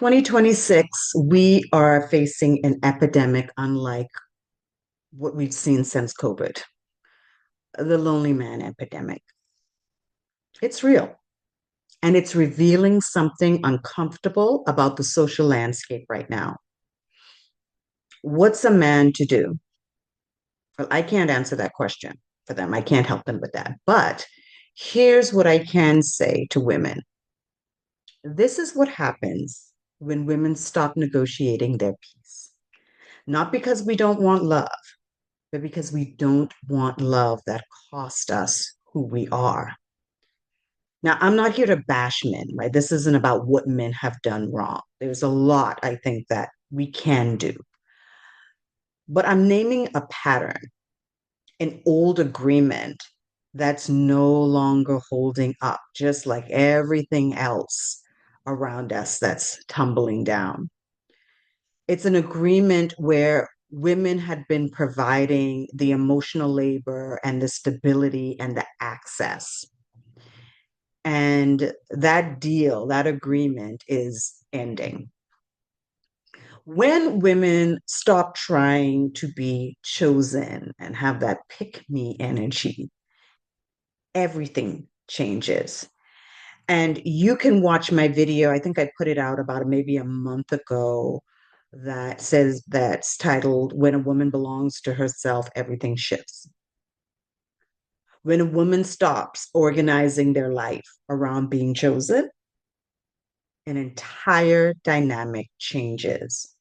2026, we are facing an epidemic unlike what we've seen since COVID, the lonely man epidemic. It's real, and it's revealing something uncomfortable about the social landscape right now. What's a man to do? Well, I can't answer that question for them. I can't help them with that. But here's what I can say to women. This is what happens when women stop negotiating their peace. Not because we don't want love, but because we don't want love that cost us who we are. Now, I'm not here to bash men, right? This isn't about what men have done wrong. There's a lot I think that we can do. But I'm naming a pattern, an old agreement that's no longer holding up, just like everything else around us that's tumbling down. It's an agreement where women had been providing the emotional labor and the stability and the access. And that deal, that agreement is ending. When women stop trying to be chosen and have that pick me energy, everything changes. And you can watch my video. I think I put it out about maybe a month ago that's titled When a Woman Belongs to Herself, Everything Shifts. When a woman stops organizing their life around being chosen, an entire dynamic changes.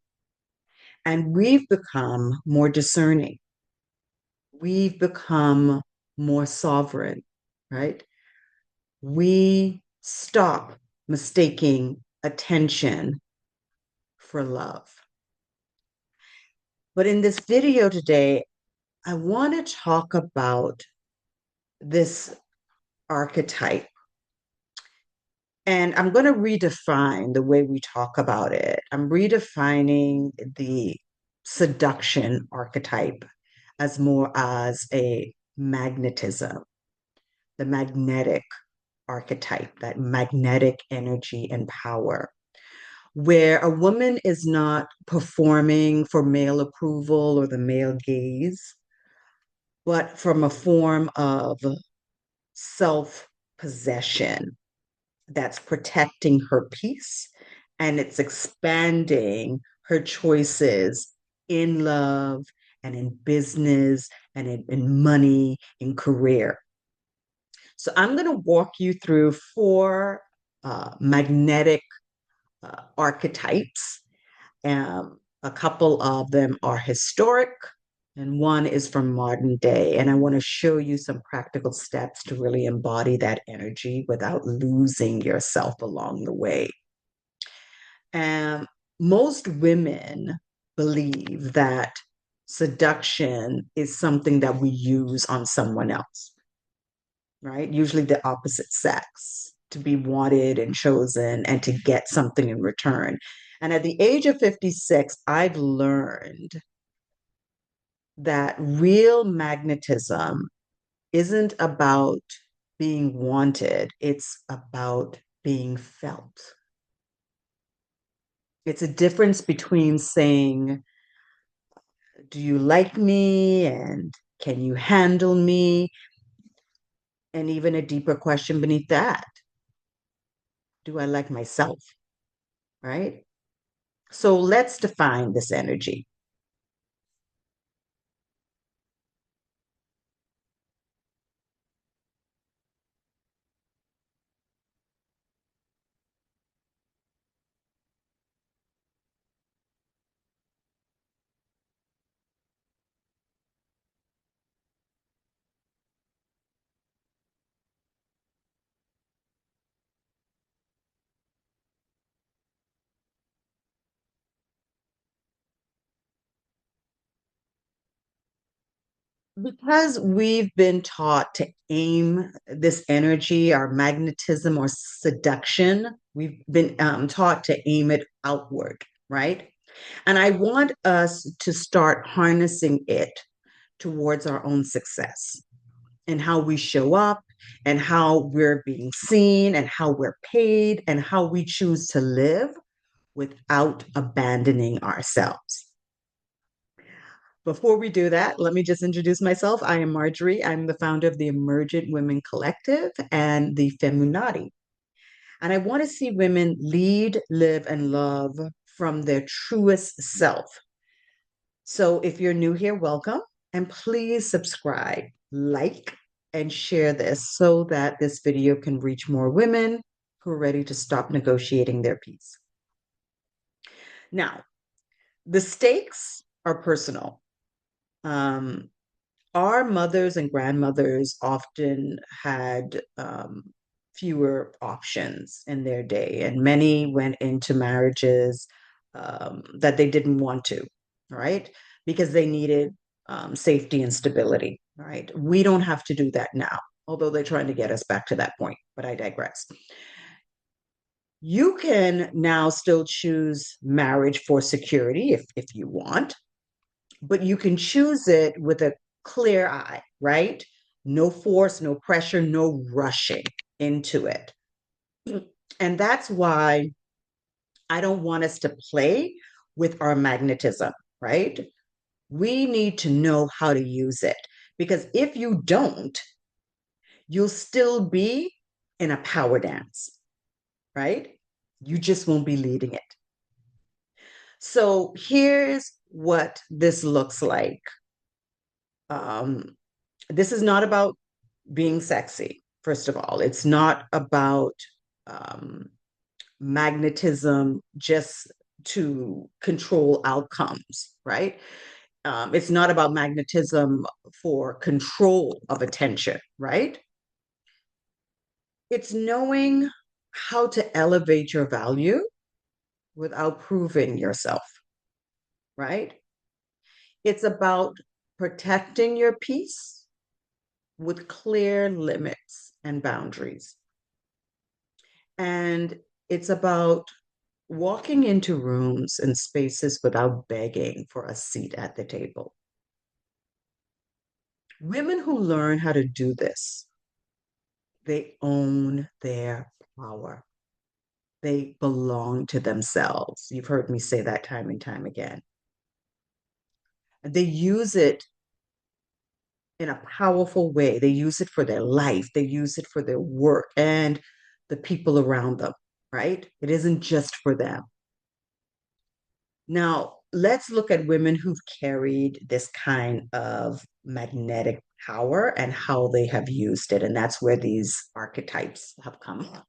And we've become more discerning. We've become more sovereign, right? We stop mistaking attention for love. But in this video today, I want to talk about this archetype. And I'm going to redefine the way we talk about it. I'm redefining the seduction archetype as more as a magnetism, the magnetic archetype, that magnetic energy and power, where a woman is not performing for male approval or the male gaze, but from a form of self possession that's protecting her peace and it's expanding her choices in love and in business and in money, in career. So I'm going to walk you through four magnetic archetypes. A couple of them are historic, and one is from modern day. And I want to show you some practical steps to really embody that energy without losing yourself along the way. And most women believe that seduction is something that we use on someone else, right? Usually the opposite sex, to be wanted and chosen and to get something in return. And at the age of 56, I've learned that real magnetism isn't about being wanted, it's about being felt. It's a difference between saying, do you like me? And can you handle me? And even a deeper question beneath that, do I like myself? Right? So let's define this energy. Because we've been taught to aim this energy, our magnetism or seduction, we've been taught to aim it outward, right? And I want us to start harnessing it towards our own success and how we show up and how we're being seen and how we're paid and how we choose to live without abandoning ourselves. Before we do that, let me just introduce myself. I am Marjorie. I'm the founder of the Emergent Women Collective and the Feminati. And I want to see women lead, live, and love from their truest self. So if you're new here, welcome. And please subscribe, like, and share this so that this video can reach more women who are ready to stop negotiating their peace. Now, the stakes are personal. Our mothers and grandmothers often had fewer options in their day, and many went into marriages that they didn't want to, right? Because they needed safety and stability, right? We don't have to do that now, although they're trying to get us back to that point, but I digress. You can now still choose marriage for security if you want, but you can choose it with a clear eye, right? No force, no pressure, no rushing into it. And that's why I don't want us to play with our magnetism, right? We need to know how to use it because if you don't, you'll still be in a power dance, right? You just won't be leading it. So here's what this looks like. This is not about being sexy, first of all. It's not about um, magnetism just to control outcomes, right? It's not about magnetism for control of attention, right? It's knowing how to elevate your value without proving yourself, right? It's about protecting your peace with clear limits and boundaries. And it's about walking into rooms and spaces without begging for a seat at the table. Women who learn how to do this, they own their power. They belong to themselves. You've heard me say that time and time again. They use it in a powerful way. They use it for their life, they use it for their work and the people around them, right? It isn't just for them. Now, let's look at women who've carried this kind of magnetic power and how they have used it. And that's where these archetypes have come from.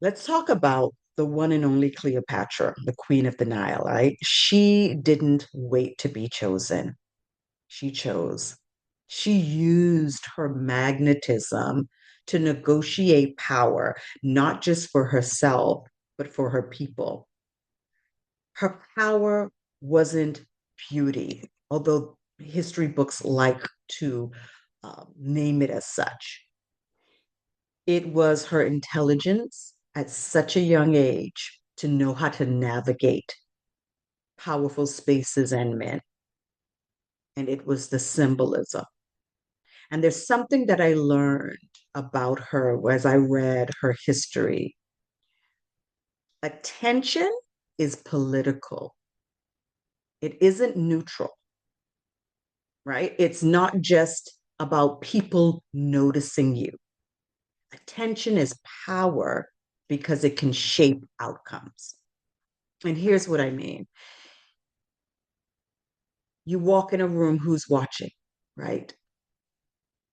Let's talk about the one and only Cleopatra, the Queen of the Nile, right? She didn't wait to be chosen. She chose. She used her magnetism to negotiate power, not just for herself, but for her people. Her power wasn't beauty, although history books like to name it as such. It was her intelligence at such a young age to know how to navigate powerful spaces and men. And it was the symbolism. And there's something that I learned about her as I read her history. Attention is political, it isn't neutral, right? It's not just about people noticing you. Attention is power because it can shape outcomes. And here's what I mean. You walk in a room, who's watching, right?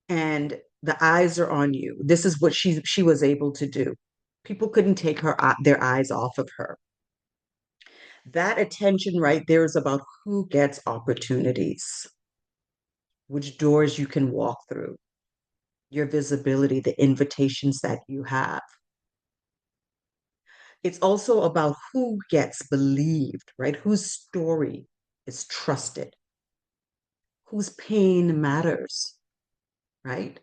And the eyes are on you. This is what she was able to do. People couldn't take their eyes off of her. That attention right there is about who gets opportunities, which doors you can walk through, your visibility, the invitations that you have. It's also about who gets believed, right? Whose story is trusted, whose pain matters, right?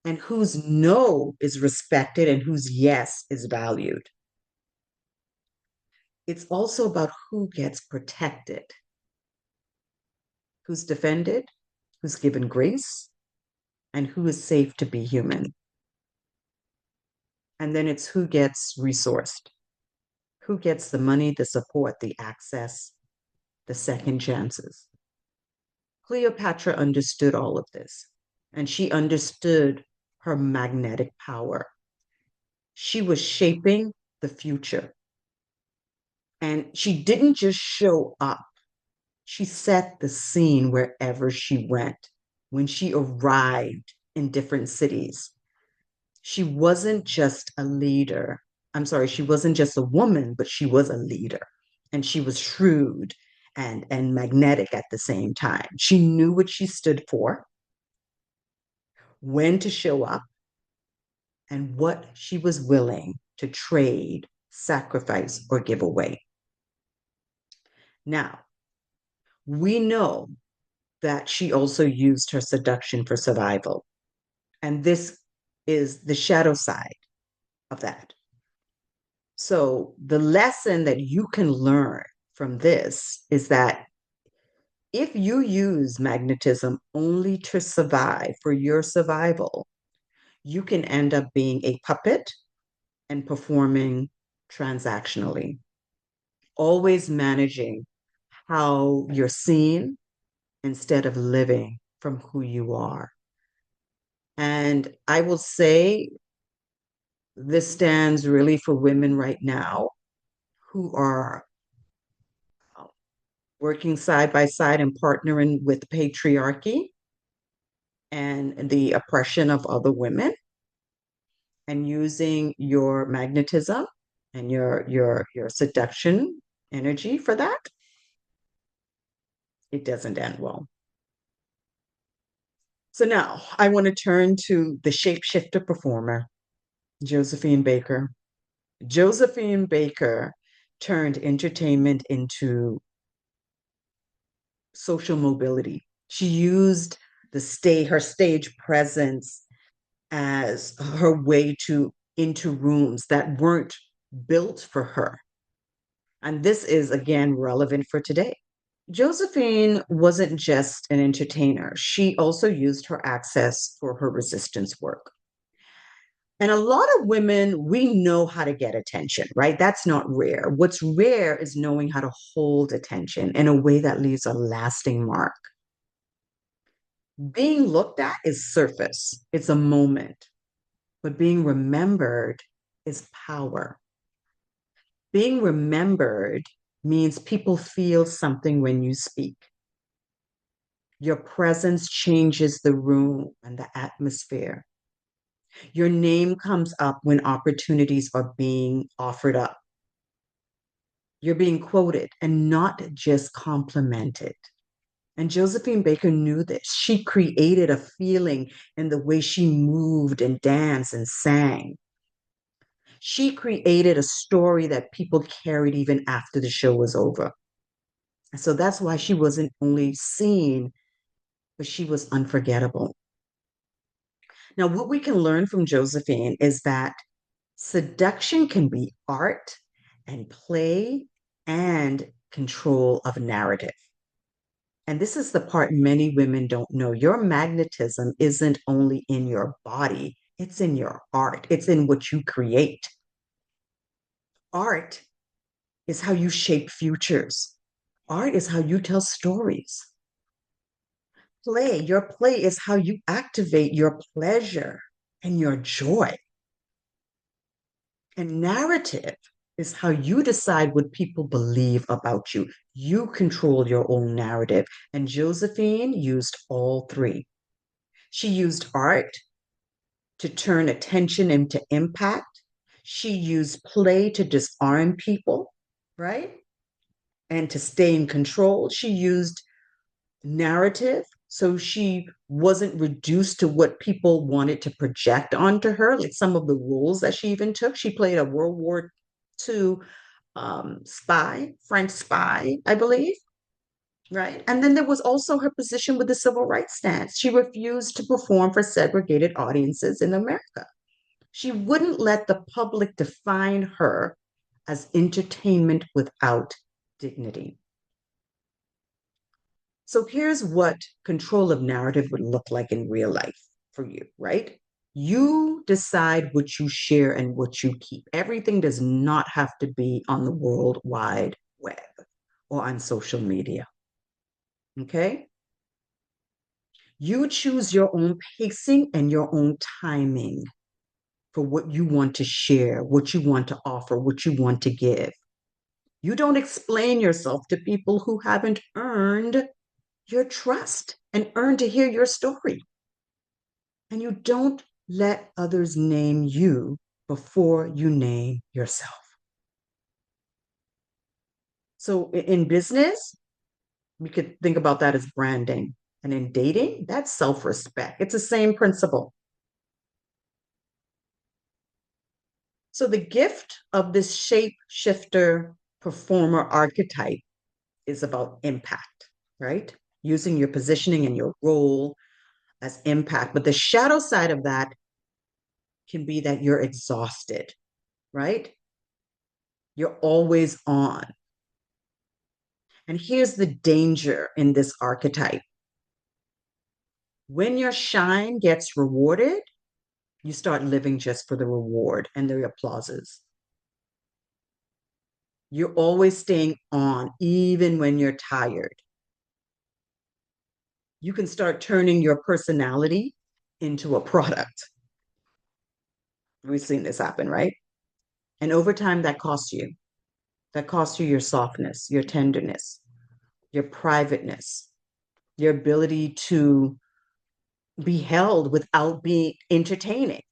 And whose no is respected and whose yes is valued. It's also about who gets protected, who's defended, who's given grace, and who is safe to be human. And then it's who gets resourced. Who gets the money, the support, the access, the second chances? Cleopatra understood all of this, and she understood her magnetic power. She was shaping the future. And she didn't just show up, she set the scene wherever she went. When she arrived in different cities, she wasn't just a leader. I'm sorry, she wasn't just a woman, but she was a leader. And she was shrewd and magnetic at the same time. She knew what she stood for, when to show up, and what she was willing to trade, sacrifice, or give away. Now, we know that she also used her seduction for survival. And this is the shadow side of that. So, the lesson that you can learn from this is that if you use magnetism only to survive for your survival, you can end up being a puppet and performing transactionally, always managing how you're seen instead of living from who you are. And I will say this stands really for women right now who are working side by side and partnering with patriarchy and the oppression of other women, and using your magnetism and your seduction energy for that. It doesn't end well. So now I want to turn to the shapeshifter performer, Josephine Baker. Josephine Baker turned entertainment into social mobility. She used her stage presence as her way to into rooms that weren't built for her. And this is again relevant for today. Josephine wasn't just an entertainer. She also used her access for her resistance work. And a lot of women, we know how to get attention, right? That's not rare. What's rare is knowing how to hold attention in a way that leaves a lasting mark. Being looked at is surface, it's a moment, but being remembered is power. Being remembered means people feel something when you speak. Your presence changes the room and the atmosphere. Your name comes up when opportunities are being offered up. You're being quoted and not just complimented. And Josephine Baker knew this. She created a feeling in the way she moved and danced and sang. She created a story that people carried even after the show was over. So that's why she wasn't only seen, but she was unforgettable. Now, what we can learn from Josephine is that seduction can be art and play and control of narrative. And this is the part many women don't know. Your magnetism isn't only in your body, it's in your art, it's in what you create. Art is how you shape futures, art is how you tell stories. Your play is how you activate your pleasure and your joy. And narrative is how you decide what people believe about you. You control your own narrative. And Josephine used all three. She used art to turn attention into impact. She used play to disarm people, right? And to stay in control. She used narrative. So she wasn't reduced to what people wanted to project onto her, like some of the roles that she even took. She played a World War II spy, French spy, I believe, right? And then there was also her position with the civil rights stance. She refused to perform for segregated audiences in America. She wouldn't let the public define her as entertainment without dignity. So here's what control of narrative would look like in real life for you, right? You decide what you share and what you keep. Everything does not have to be on the World Wide Web or on social media. Okay? You choose your own pacing and your own timing for what you want to share, what you want to offer, what you want to give. You don't explain yourself to people who haven't earned your trust and earned to hear your story. And you don't let others name you before you name yourself. So in business, we could think about that as branding. And in dating, that's self respect. It's the same principle. So the gift of this shape shifter performer archetype is about impact, right? Using your positioning and your role as impact. But the shadow side of that can be that you're exhausted, right? You're always on. And here's the danger in this archetype. When your shine gets rewarded, you start living just for the reward and the applauses. You're always staying on, even when you're tired. You can start turning your personality into a product. We've seen this happen, right? And over time, that costs you. That costs you your softness, your tenderness, your privateness, your ability to be held without being entertaining,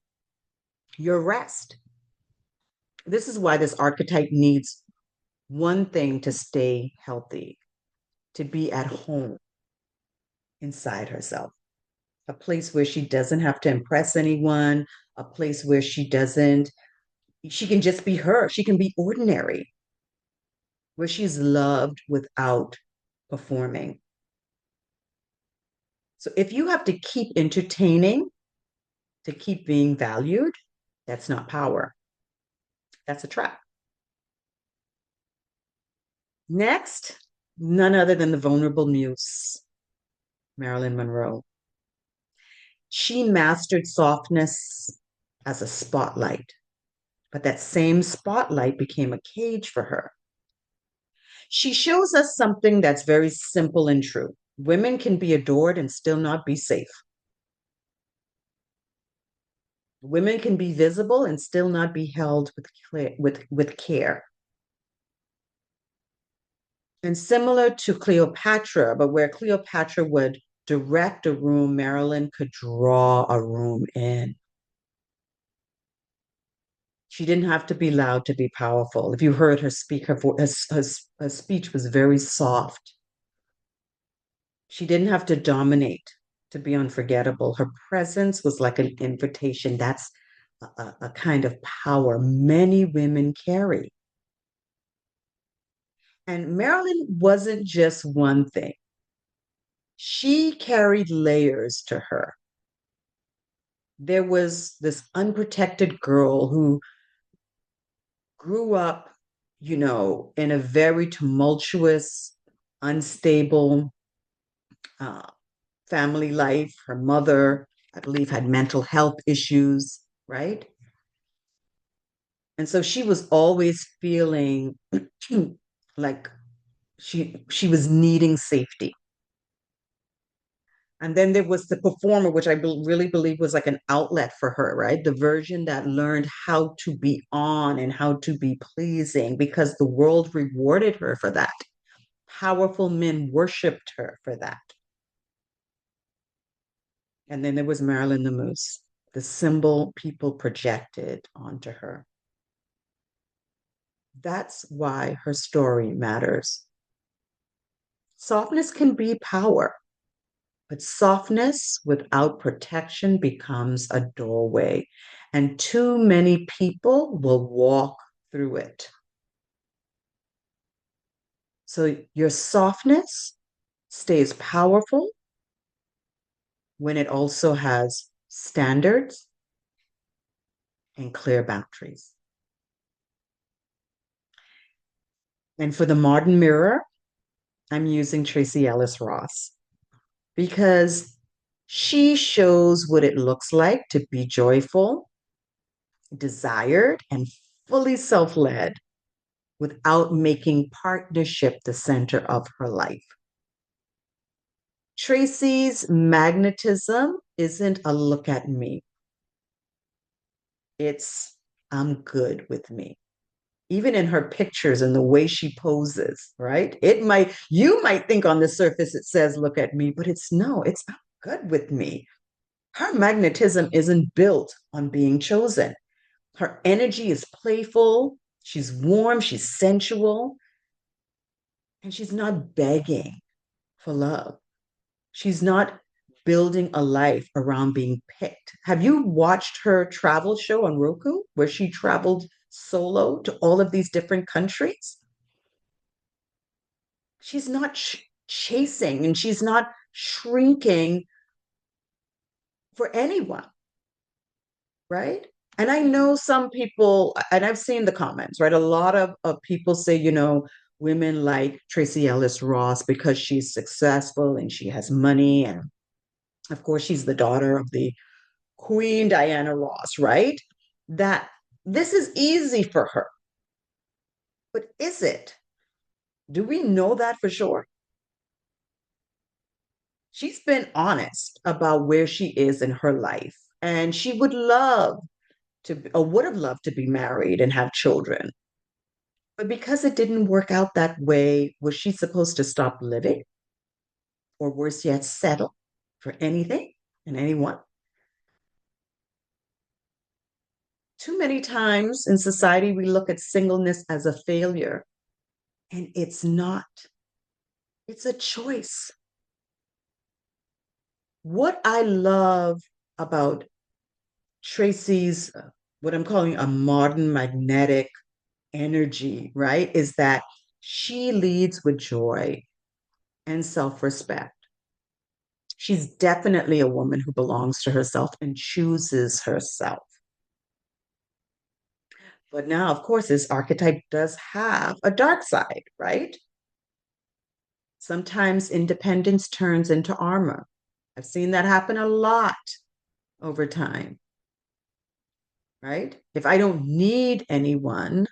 your rest. This is why this archetype needs one thing to stay healthy, to be at home inside herself, a place where she doesn't have to impress anyone, a place where she can just be her, she can be ordinary, where she's loved without performing. So if you have to keep entertaining to keep being valued, that's not power. That's a trap. Next, none other than the vulnerable muse, Marilyn Monroe. She mastered softness as a spotlight, but that same spotlight became a cage for her. She shows us something that's very simple and true. Women can be adored and still not be safe. Women can be visible and still not be held with care. And similar to Cleopatra, but where Cleopatra would direct a room, Marilyn could draw a room in. She didn't have to be loud to be powerful. If you heard her speak, her speech was very soft. She didn't have to dominate to be unforgettable. Her presence was like an invitation. That's a kind of power many women carry. And Marilyn wasn't just one thing, she carried layers to her. There was this unprotected girl who grew up, in a very tumultuous, unstable uh, family life. Her mother, I believe, had mental health issues, right? And so she was always feeling like she was needing safety. And then there was the performer, which really believe was like an outlet for her, right? The version that learned how to be on and how to be pleasing because the world rewarded her for that. Powerful men worshiped her for that. And then there was Marilyn the Moose, the symbol people projected onto her. That's why her story matters. Softness can be power, but softness without protection becomes a doorway, and too many people will walk through it. So your softness stays powerful when it also has standards and clear boundaries. And for the modern mirror, I'm using Tracee Ellis Ross because She shows what it looks like to be joyful, desired, and fully self led without making partnership the center of her life. Tracee's magnetism isn't a look at me, it's I'm good with me. Even in her pictures and the way she poses, right? You might think on the surface it says, look at me, but it's no, it's I'm good with me. Her magnetism isn't built on being chosen. Her energy is playful, she's warm, she's sensual, and she's not begging for love. She's not building a life around being picked. Have you watched her travel show on Roku where she traveled solo to all of these different countries? She's not chasing and she's not shrinking for anyone, right? And I know some people, and I've seen the comments, right? A lot of people say, women like Tracee Ellis Ross because she's successful and she has money. And of course, she's the daughter of the Queen Diana Ross, right? That this is easy for her. But is it? Do we know that for sure? She's been honest about where she is in her life. And she would love or would have loved to be married and have children. But because it didn't work out that way, was she supposed to stop living? Or worse yet, settle for anything and anyone? Too many times in society, we look at singleness as a failure, and it's not. It's a choice. What I love about Tracee's, what I'm calling a modern magnetic energy, right, is that she leads with joy and self respect. She's definitely a woman who belongs to herself and chooses herself. But now, of course, this archetype does have a dark side, right? Sometimes independence turns into armor. I've seen that happen a lot over time, right? If I don't need anyone,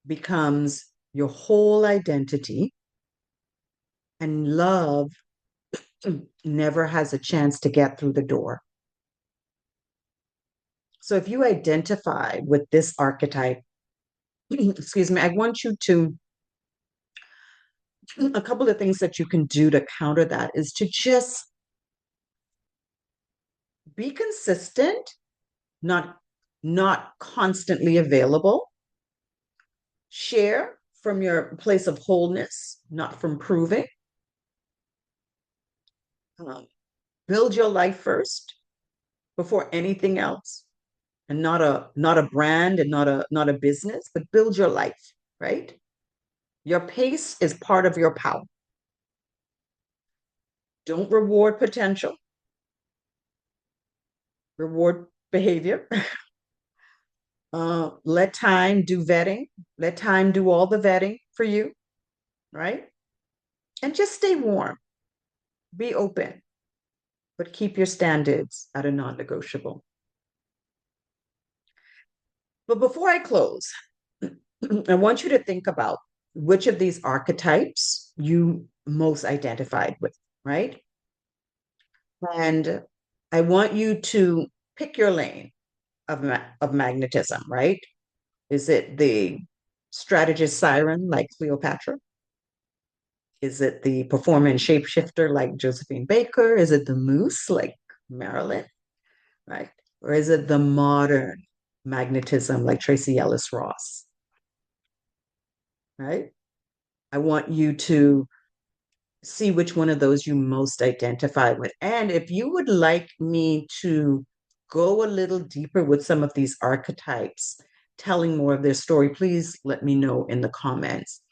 becomes your whole identity, and love never has a chance to get through the door. So if you identify with this archetype, excuse me, I want you to, a couple of things that you can do to counter that is to just be consistent, not not constantly available. Share from your place of wholeness, not from proving. Um, Build your life first before anything else, and not a brand and not a business, but build your life, right? Your pace is part of your power. Don't reward potential, reward behavior. Let time do vetting. Let time do all the vetting for you, right? And just stay warm. Be open, but keep your standards at a non-negotiable. But before I close, I want you to think about which of these archetypes you most identified with, right? And I want you to pick your lane of magnetism, right? Is it the strategist siren like Cleopatra? Is it the performance shapeshifter like Josephine Baker? Is it the moose like Marilyn, right? Or is it the modern magnetism like Tracee Ellis Ross, right? I want you to see which one of those you most identify with. And if you would like me to go a little deeper with some of these archetypes, telling more of their story, please let me know in the comments.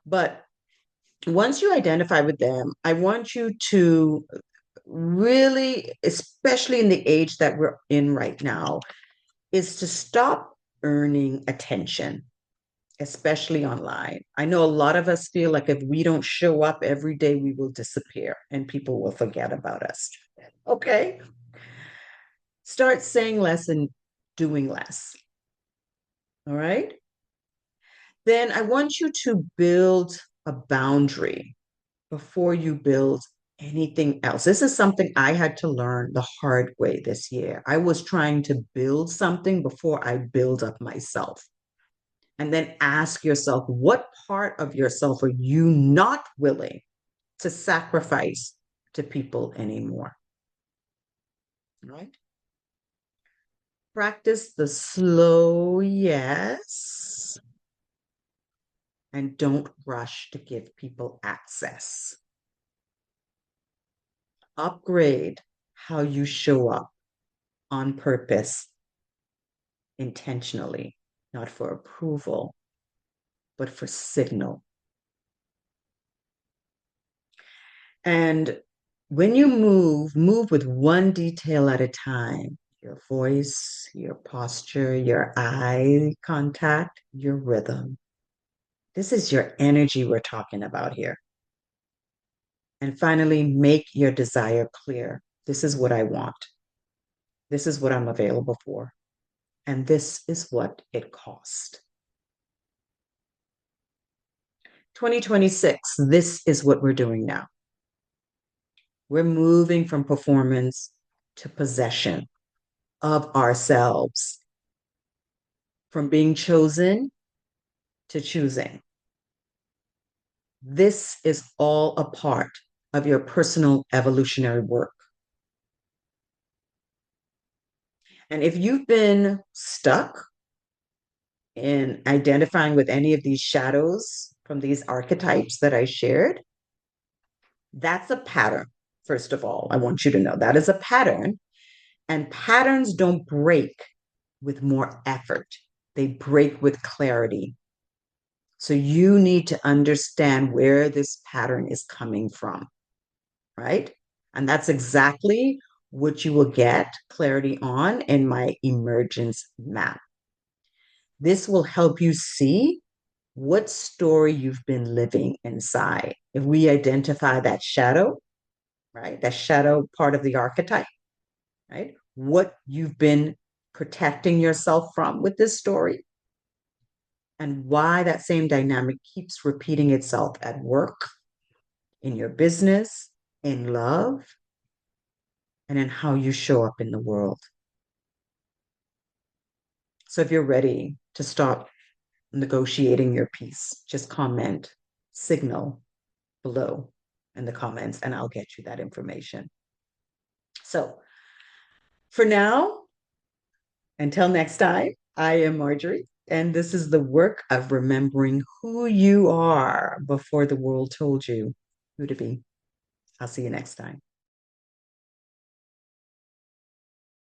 But once you identify with them, I want you to really, especially in the age that we're in right now, is to stop earning attention especially online. I know a lot of us feel like if we don't show up every day, we will disappear and people will forget about us. Okay. Start saying less and doing less. All right. Then I want you to build a boundary before you build anything else. This is something I had to learn the hard way this year. I was trying to build something before I build up myself. And then ask yourself, what part of yourself are you not willing to sacrifice to people anymore? Right? Practice the slow yes and don't rush to give people access. Upgrade how you show up on purpose, intentionally, not for approval, but for signal. And when you move with one detail at a time, your voice, your posture, your eye contact, your rhythm. This is your energy we're talking about here. And finally, make your desire clear. This is what I want. This is what I'm available for. And this is what it cost. 2026, this is what we're doing now. We're moving from performance to possession of ourselves, from being chosen to choosing. This is all a part of your personal evolutionary work. And if you've been stuck in identifying with any of these shadows from these archetypes that I shared, that's a pattern. First of all, I want you to know that is a pattern, and patterns don't break with more effort, they break with clarity. So you need to understand where this pattern is coming from, right? And that's exactly what you will get clarity on in my emergence map. This will help you see what story you've been living inside. If we identify that shadow, right? That shadow part of the archetype, right? What you've been protecting yourself from with this story, and why that same dynamic keeps repeating itself at work, in your business, in love, and in how you show up in the world. So if you're ready to start negotiating your piece, just comment, signal below in the comments, and I'll get you that information. So for now, until next time, I am Marjorie, and this is the work of remembering who you are before the world told you who to be. I'll see you next time.